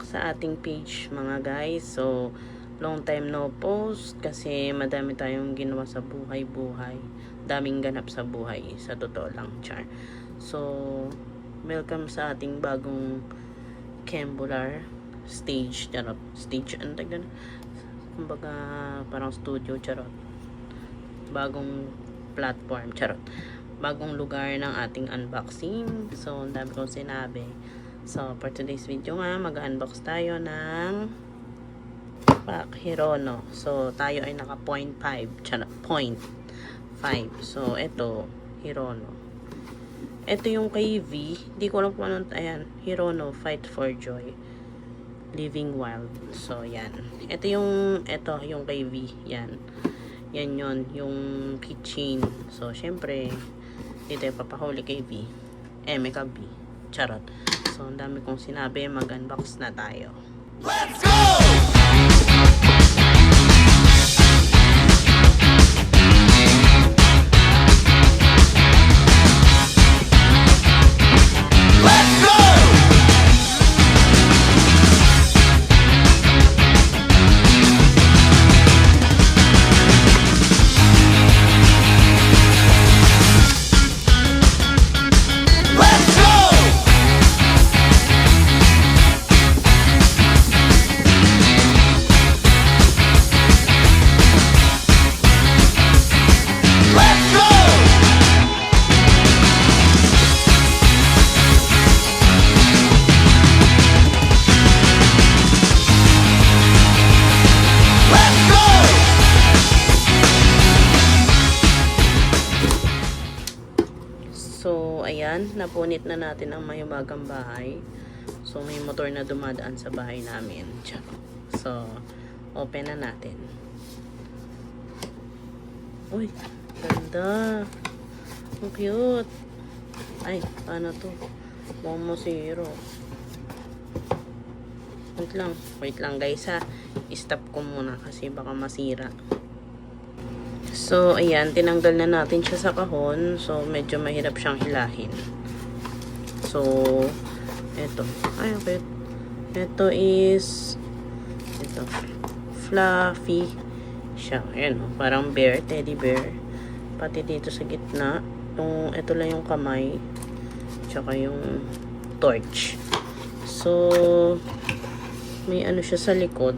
sa ating page mga guys. So, long time no post kasi madami tayong ginawa sa buhay-buhay. Daming ganap sa buhay, sa totoo lang, char. So, welcome sa ating bagong Kembular stage, charot. Stage, ano tagdan? Kumbaga, parang studio, charot. Bagong platform, charot. Bagong lugar ng ating unboxing. So, ang dami kong sinabi. So, for today's video nga, mag-unbox tayo ng pack Hirono. So, tayo ay naka 0.5. 0.5. So, ito, Hirono. Ito yung kay V. Hindi ko alam kung anong, ayan, Hirono, Fight for Joy. Living Wild. So, yan. Ito yung kay V. Yan. Yan yun, yung keychain. So, syempre, dito yung papahuli kay V. Meka V. Charot. So, ang dami kong sinabi, mag-unbox na tayo. Let's go! Let's go! Let's go! Let's go! Let's go! So, ayan, napunit na natin ang mahiwagang bahay. So, may motor na dumadaan sa bahay namin. So, open na natin. Uy, ganda. Ang cute. Ay, paano to? Momo Zero. Wait lang guys ha. I-stop ko muna kasi baka masira. So, ayan, tinanggal na natin siya sa kahon. So, medyo mahirap siyang hilahin. So, eto. Ay, okay. Ito is fluffy siya. Ayan, oh, parang bear, teddy bear. Pati dito sa gitna, ito lang yung kamay. Tsaka yung torch. So, may ano siya sa likod.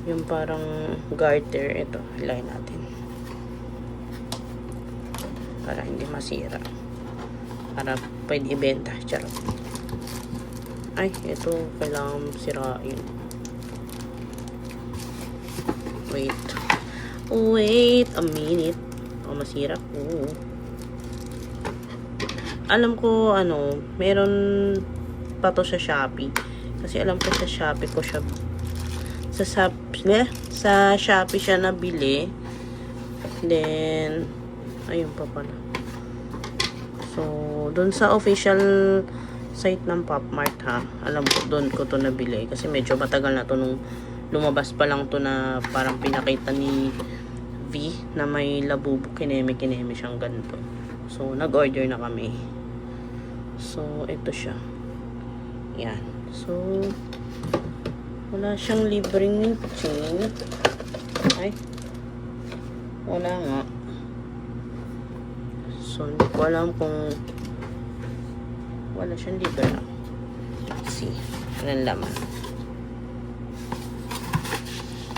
Yung parang garter. Ito, hilahin natin. Para hindi masira. Para pwede ibenta. Charot. Ay, ito. Kailangan sirain. Wait a minute. O, masira. Oo. Alam ko, meron pa to sa Shopee. Kasi alam ko sa Shopee ko siya sa Shopee siya nabili. Then, ayun pa pala. So, dun sa official site ng Popmart ha. Alam ko, dun ko to nabili. Kasi medyo matagal na to nung lumabas pa lang to na parang pinakita ni V na may labubo. Kineme siyang ganito. So, nag-order na kami. So, ito siya. Yan. So, wala siyang libreng chain. Ay. Wala nga. So, hindi ko alam kung wala siyang libre na. Let's see. Anong laman?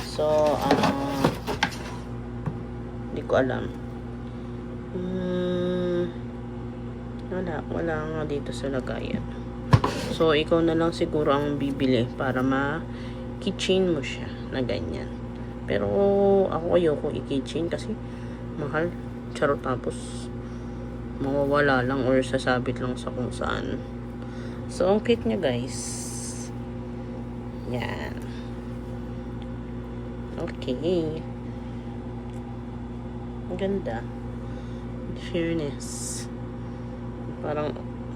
So, hindi ko alam. Wala nga dito sa lagayan. So, ikaw na lang siguro ang bibili para ma-keychain mo siya na ganyan. Pero, ako ayoko i-keychain kasi mahal. Charot, tapos mawawala lang or sasabit lang sa kung saan. So, ang cute niya guys. Yan. Okay. Ang ganda. In fairness. Parang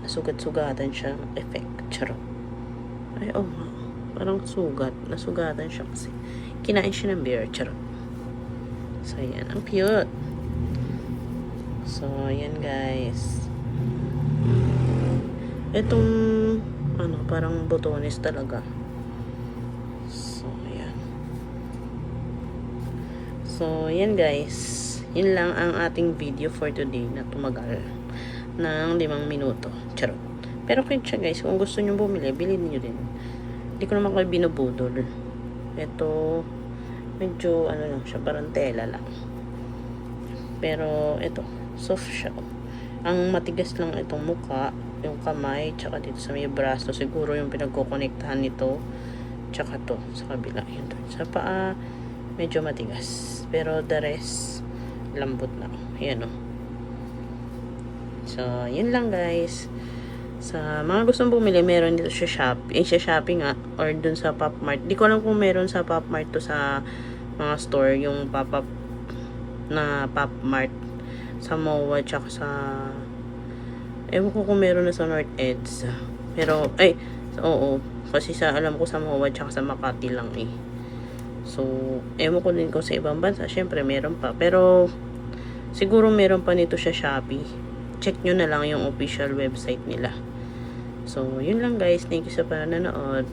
sugat-sugatan siya effect. Charot. Ay, oh, parang sugat. Nasugatan siya kasi kinain siya ng bear. Charot. So, yan. Ang cute. So, yan guys. Itong ano, parang botones talaga. So, ayan. So, yan guys. Yun lang ang ating video for today na tumagal ng 5 minuto. Charot. Pero cute siya guys. Kung gusto nyo bumili, bilhin nyo din. Hindi ko naman kayo binubudol. Ito, medyo ano lang siya, parang tela lang. Pero, ito, soft siya. Ang matigas lang itong muka, yung kamay, tsaka dito sa may braso. Siguro yung pinagkukonektahan nito. Tsaka to, sa kabila. Yun to. Sa paa, medyo matigas. Pero the rest, lambot na. Ayan o. So, yun lang guys. Sa mga gustong bumili, meron dito sa Shopee. Sa Shopee nga. Or dun sa Pop Mart. Di ko alam kung meron sa Pop Mart to sa mga store. Yung pop-up na Pop Mart. Sa MOA, tsaka sa... Ewan ko kung meron na sa North Eds. Pero, ay, oo. Kasi sa, alam ko sa MOA, tsaka sa Makati lang eh. So, ewan ko din kung sa ibang bansa. Syempre, meron pa. Pero, siguro meron pa nito sa Shopee. Check nyo na lang yung official website nila. So, yun lang guys. Thank you sa panonood.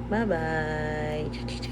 Bye-bye.